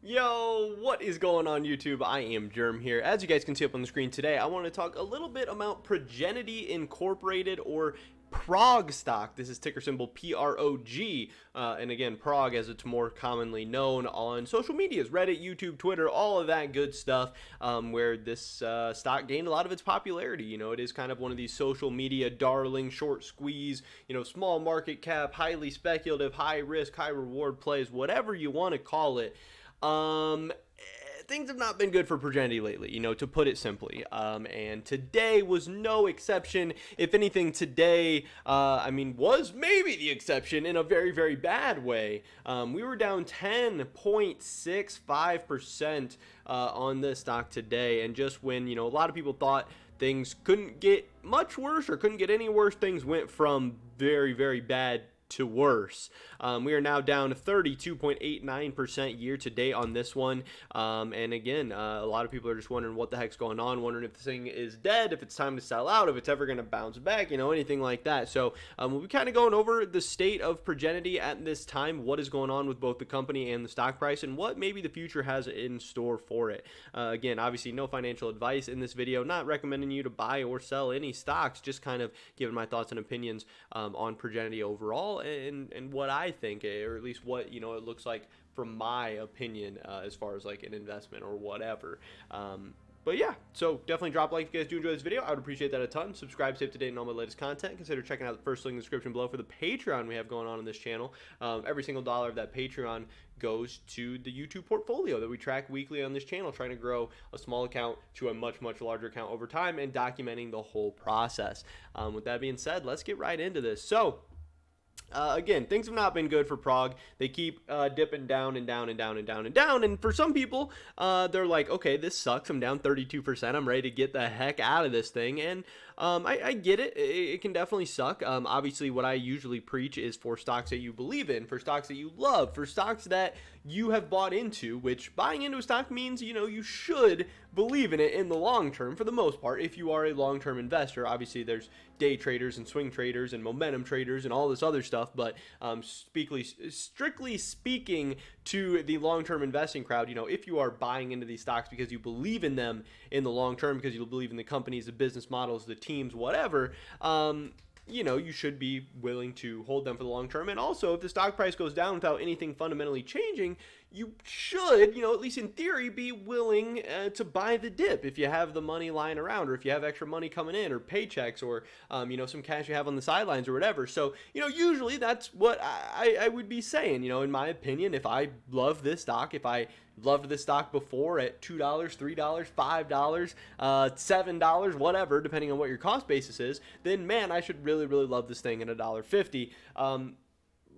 Yo, what is going on YouTube? I am Germ here. As you guys can see up on the screen today, I want to talk a little bit about Progenity Incorporated, or Prog stock. This is ticker symbol PROG. And again, Prog as it's more commonly known on social medias, Reddit, YouTube, Twitter, all of that good stuff, where this stock gained a lot of its popularity. It is kind of one of these social media darling, short squeeze, small market cap, highly speculative, high risk, high reward plays, whatever you want to call it. Um, Things have not been good for Progenity lately, to put it simply. And today was no exception. If anything, today, was maybe the exception in a very, very bad way. We were down 10.65% on this stock today. And just when, a lot of people thought things couldn't get much worse or couldn't get any worse, things went from very, very bad to worse. We are now down 32.89% year to date on this one. And again, a lot of people are just wondering what the heck's going on, wondering if this thing is dead, if it's time to sell out, if it's ever going to bounce back, anything like that. So we'll be kind of going over the state of Progenity at this time, what is going on with both the company and the stock price, and what maybe the future has in store for it. Again, obviously no financial advice in this video, not recommending you to buy or sell any stocks, just kind of giving my thoughts and opinions on Progenity overall, and what I think, or at least what it looks like from my opinion, as far as like an investment or whatever. But yeah, so definitely drop a like if you guys do enjoy this video. I would appreciate that a ton. Subscribe, stay up to date on all my latest content. Consider checking out the first link in the description below for the Patreon we have going on this channel. Every single dollar of that Patreon goes to the YouTube portfolio that we track weekly on this channel, trying to grow a small account to a much, much larger account over time and documenting the whole process. With that being said, let's get right into this. So, again, things have not been good for Prog. They keep dipping down and down and down and down and down. And for some people, they're like, okay, this sucks. I'm down 32%. I'm ready to get the heck out of this thing. And I get it. It can definitely suck. Obviously, what I usually preach is for stocks that you believe in, for stocks that you love, for stocks that you have bought into, which buying into a stock means, you should believe in it in the long term for the most part if you are a long-term investor. Obviously, there's day traders and swing traders and momentum traders and all this other stuff, but strictly speaking to the long-term investing crowd, if you are buying into these stocks because you believe in them in the long term, because you believe in the companies, the business models, the teams, whatever, you should be willing to hold them for the long term. And also, if the stock price goes down without anything fundamentally changing, you should, at least in theory, be willing to buy the dip if you have the money lying around, or if you have extra money coming in, or paychecks, or, some cash you have on the sidelines or whatever. So, usually that's what I would be saying, in my opinion. If I love this stock, if I loved this stock before at $2, $3, $5, $7, whatever, depending on what your cost basis is, then man, I should really, really love this thing at $1.50.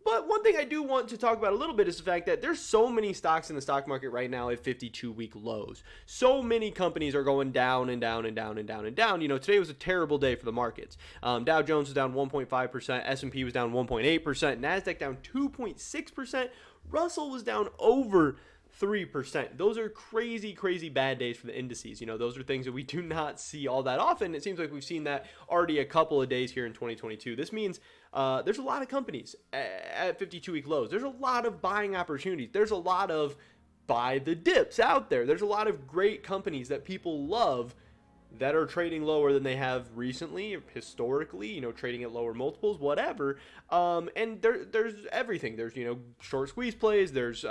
But one thing I do want to talk about a little bit is the fact that there's so many stocks in the stock market right now at 52-week lows. So many companies are going down and down and down and down and down. Today was a terrible day for the markets. Dow Jones was down 1.5%, S&P was down 1.8%, NASDAQ down 2.6%, Russell was down over 3%. Those are crazy, crazy bad days for the indices. Those are things that we do not see all that often. It seems like we've seen that already a couple of days here in 2022. This means there's a lot of companies at 52-week lows. There's a lot of buying opportunities. There's a lot of buy the dips out there. There's a lot of great companies that people love that are trading lower than they have recently, historically, trading at lower multiples, whatever. And there's everything. There's, short squeeze plays, there's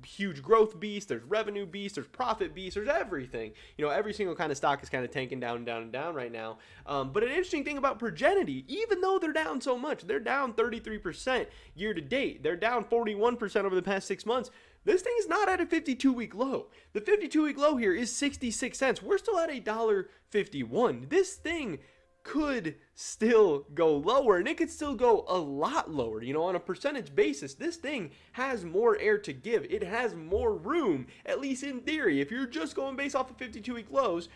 huge growth beasts, there's revenue beasts, there's profit beasts, there's everything. Every single kind of stock is kind of tanking down and down and down right now. But an interesting thing about Progenity, even though they're down so much, they're down 33% year to date. They're down 41% over the past 6 months. This thing is not at a 52-week low. The 52-week low here is 66 cents. We're still at $1.51. This thing could still go lower, and it could still go a lot lower. On a percentage basis, this thing has more air to give. It has more room, at least in theory. If you're just going based off of 52-week lows,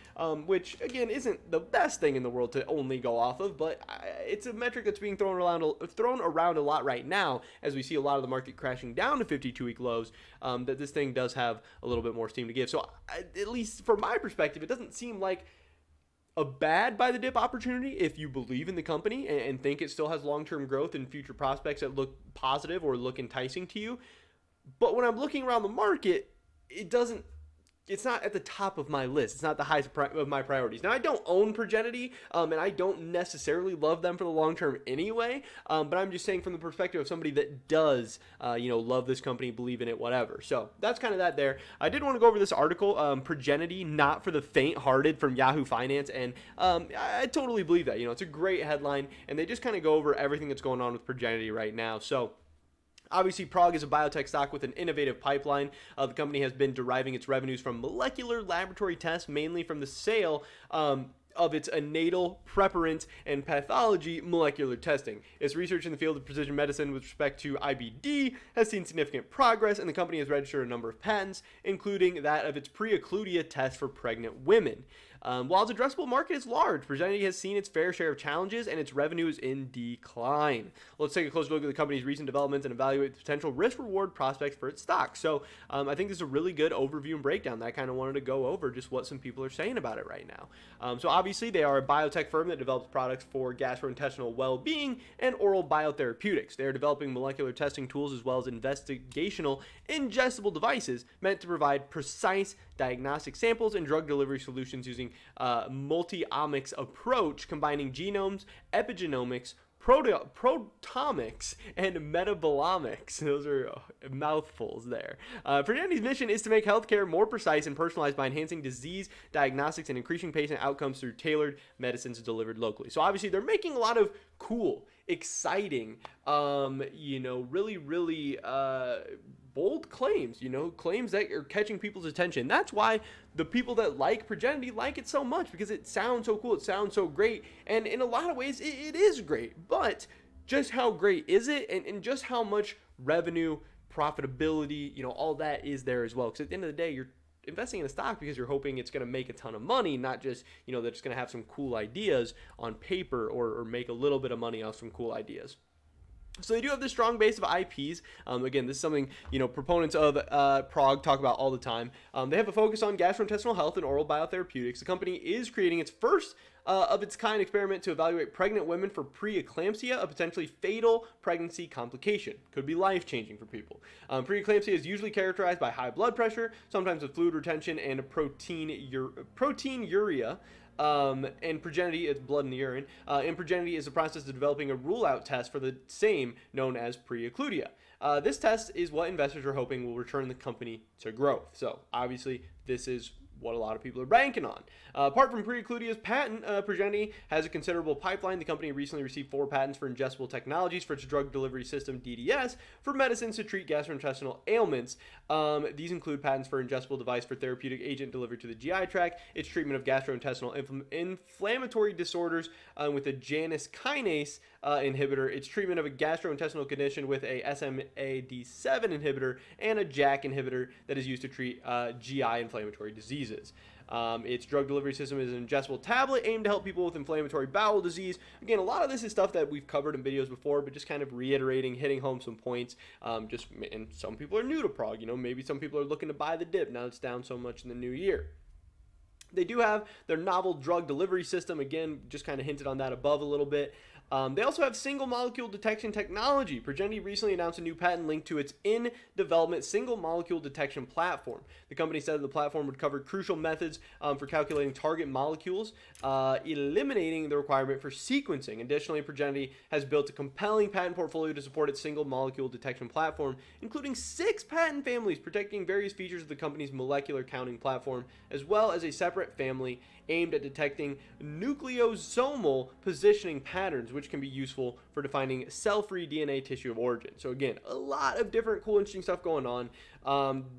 which again isn't the best thing in the world to only go off of, but it's a metric that's being thrown around a lot right now, as we see a lot of the market crashing down to 52-week lows, that this thing does have a little bit more steam to give. So at least from my perspective, it doesn't seem like a bad buy the dip opportunity if you believe in the company and think it still has long-term growth and future prospects that look positive or look enticing to you. But when I'm looking around the market, it doesn't it's not at the top of my list. It's not the highest of my priorities. Now, I don't own Progenity, and I don't necessarily love them for the long term anyway. But I'm just saying from the perspective of somebody that does, love this company, believe in it, whatever. So that's kind of that there. I did want to go over this article, Progenity, not for the faint-hearted, from Yahoo Finance, and I totally believe that. It's a great headline, and they just kind of go over everything that's going on with Progenity right now. So obviously, Prog is a biotech stock with an innovative pipeline. The company has been deriving its revenues from molecular laboratory tests, mainly from the sale of its annatal, preparant, and pathology molecular testing. Its research in the field of precision medicine with respect to IBD has seen significant progress, and the company has registered a number of patents, including that of its pre-occludia test for pregnant women. While its addressable market is large, Progenity has seen its fair share of challenges and its revenue is in decline. Let's take a closer look at the company's recent developments and evaluate the potential risk-reward prospects for its stock. So I think this is a really good overview and breakdown that I kind of wanted to go over just what some people are saying about it right now. So obviously they are a biotech firm that develops products for gastrointestinal well-being and oral biotherapeutics. They are developing molecular testing tools as well as investigational ingestible devices meant to provide precise diagnostic samples and drug delivery solutions using multi-omics approach, combining genomes, epigenomics, proteomics, and metabolomics. Those are mouthfuls there. Progenity's mission is to make healthcare more precise and personalized by enhancing disease diagnostics and increasing patient outcomes through tailored medicines delivered locally. So obviously they're making a lot of cool, exciting, really bold claims, claims that are catching people's attention. That's why the people that like Progenity like it so much, because it sounds so cool, it sounds so great, and in a lot of ways it is great. But just how great is it, and just how much revenue, profitability, all that is there as well? Because at the end of the day, you're investing in a stock because you're hoping it's going to make a ton of money, not just that it's going to have some cool ideas on paper or make a little bit of money off some cool ideas. So they do have this strong base of IPs. Again, this is something proponents of Prog talk about all the time. They have a focus on gastrointestinal health and oral biotherapeutics. The company is creating its first of its kind experiment to evaluate pregnant women for preeclampsia, a potentially fatal pregnancy complication. Could be life-changing for people. Preeclampsia is usually characterized by high blood pressure, sometimes with fluid retention and a proteinuria. And Progenity, it's blood in the urine, and Progenity is the process of developing a rule-out test for the same, known as pre-occludia. This test is what investors are hoping will return the company to growth. So, obviously, this is what a lot of people are banking on. Apart from pre-occludia's patent, Progenity has a considerable pipeline. The company recently received 4 patents for ingestible technologies for its drug delivery system, DDS, for medicines to treat gastrointestinal ailments. These include patents for ingestible device for therapeutic agent delivered to the GI tract, its treatment of gastrointestinal inflammatory disorders with a Janus kinase inhibitor, its treatment of a gastrointestinal condition with a SMAD7 inhibitor, and a JAK inhibitor that is used to treat GI inflammatory diseases. Its drug delivery system is an ingestible tablet aimed to help people with inflammatory bowel disease. Again, a lot of this is stuff that we've covered in videos before, but just kind of reiterating, hitting home some points. And some people are new to Prog. Maybe some people are looking to buy the dip now it's down so much in the new year. They do have their novel drug delivery system. Again, just kind of hinted on that above a little bit. They also have single molecule detection technology. Progenity recently announced a new patent linked to its in-development single molecule detection platform. The company said that the platform would cover crucial methods for calculating target molecules, eliminating the requirement for sequencing. Additionally, Progenity has built a compelling patent portfolio to support its single molecule detection platform, including 6 patent families protecting various features of the company's molecular counting platform, as well as a separate family aimed at detecting nucleosomal positioning patterns, which can be useful for defining cell-free DNA tissue of origin. So again, a lot of different cool, interesting stuff going on.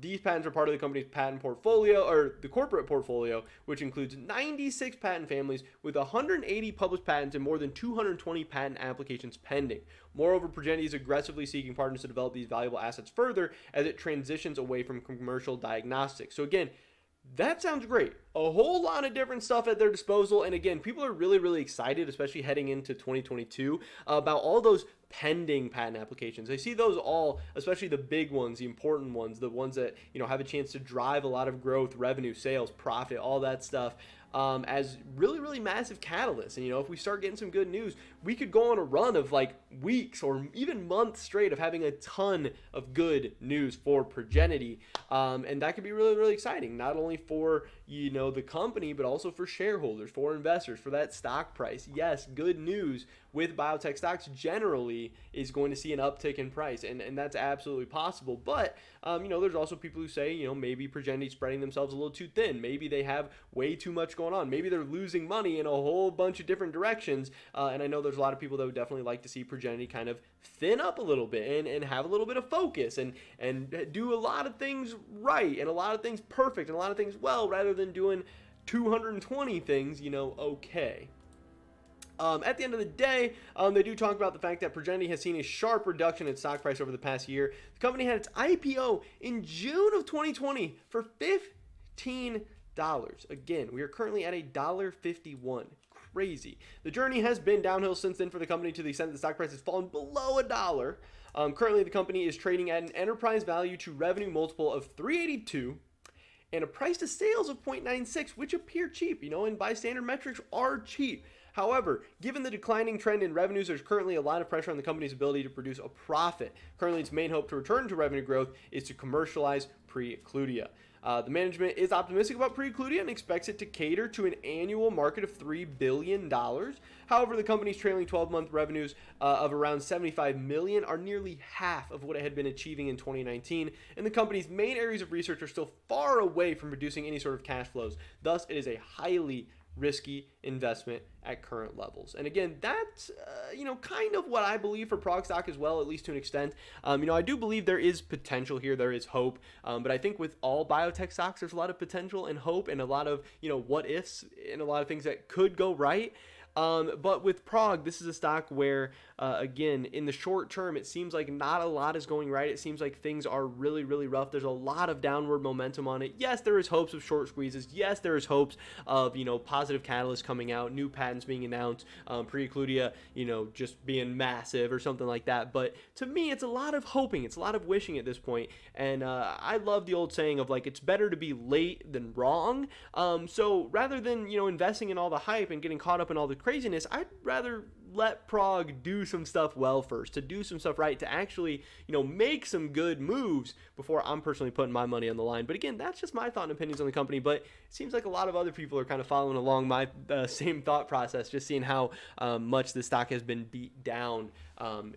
These patents are part of the company's patent portfolio, or the corporate portfolio, which includes 96 patent families with 180 published patents and more than 220 patent applications pending. Moreover, Progenity is aggressively seeking partners to develop these valuable assets further as it transitions away from commercial diagnostics. So again, that sounds great. A whole lot of different stuff at their disposal. And again, people are really, really excited, especially heading into 2022, about all those pending patent applications. I see those all, especially the big ones, the important ones, the ones that, have a chance to drive a lot of growth, revenue, sales, profit, all that stuff, as really, really massive catalysts. And, if we start getting some good news, we could go on a run of like weeks or even months straight of having a ton of good news for Progenity. And that could be really, really exciting, not only for, the company, but also for shareholders, for investors, for that stock price. Yes, good news with biotech stocks generally is going to see an uptick in price, and that's absolutely possible. But, there's also people who say, maybe Progenity spreading themselves a little too thin. Maybe they have way too much going on. Maybe they're losing money in a whole bunch of different directions. And I know there's a lot of people that would definitely like to see Progenity kind of thin up a little bit and have a little bit of focus and do a lot of things right and a lot of things perfect and a lot of things well, rather than doing 220 things, okay. At the end of the day, they do talk about the fact that Progenity has seen a sharp reduction in stock price over the past year. The company had its IPO in June of 2020 for $15. Again, we are currently at $1.51. Crazy. The journey has been downhill since then for the company, to the extent that the stock price has fallen below $1. Currently, the company is trading at an enterprise value to revenue multiple of 382 and a price to sales of 0.96, which appear cheap, and by standard metrics are cheap. However, given the declining trend in revenues, there's currently a lot of pressure on the company's ability to produce a profit. Currently, its main hope to return to revenue growth is to commercialize Precludia. The management is optimistic about Precludia and expects it to cater to an annual market of $3 billion. However, the company's trailing 12-month revenues of around $75 million are nearly half of what it had been achieving in 2019, and the company's main areas of research are still far away from producing any sort of cash flows. Thus, it is a highly risky investment at current levels. And again, that's kind of what I believe for Prog stock as well, at least to an extent. I do believe there is potential here, there is hope, but I think with all biotech stocks, there's a lot of potential and hope and a lot of what ifs and a lot of things that could go right. But with Prog, this is a stock where, again, in the short term, it seems like not a lot is going right. It seems like things are really, really rough. There's a lot of downward momentum on it. Yes, there is hopes of short squeezes. Yes, there is hopes of, positive catalysts coming out, new patents being announced, Precludia, just being massive or something like that. But to me, it's a lot of hoping. It's a lot of wishing at this point. And I love the old saying of, like, it's better to be late than wrong. So rather than, investing in all the hype and getting caught up in all the craziness, I'd rather let Prog do some stuff well first, to do some stuff right, to actually, make some good moves before I'm personally putting my money on the line. But again, that's just my thought and opinions on the company, but it seems like a lot of other people are kind of following along my same thought process, just seeing how much the stock has been beat down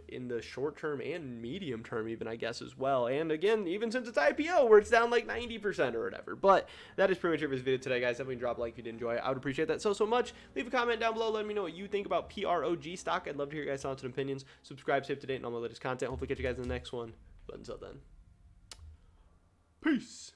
in the short term and medium term even, I guess, as well. And again, even since its IPO, where it's down like 90% or whatever. But that is pretty much it for this video today, guys. Definitely drop a like if you did enjoy it. I would appreciate that so much. Leave a comment down below. Let me know what you think about Prog stock. I'd love to hear your guys' thoughts and opinions. Subscribe, stay up to date on all my latest content. Hopefully catch you guys in the next one. But until then, peace.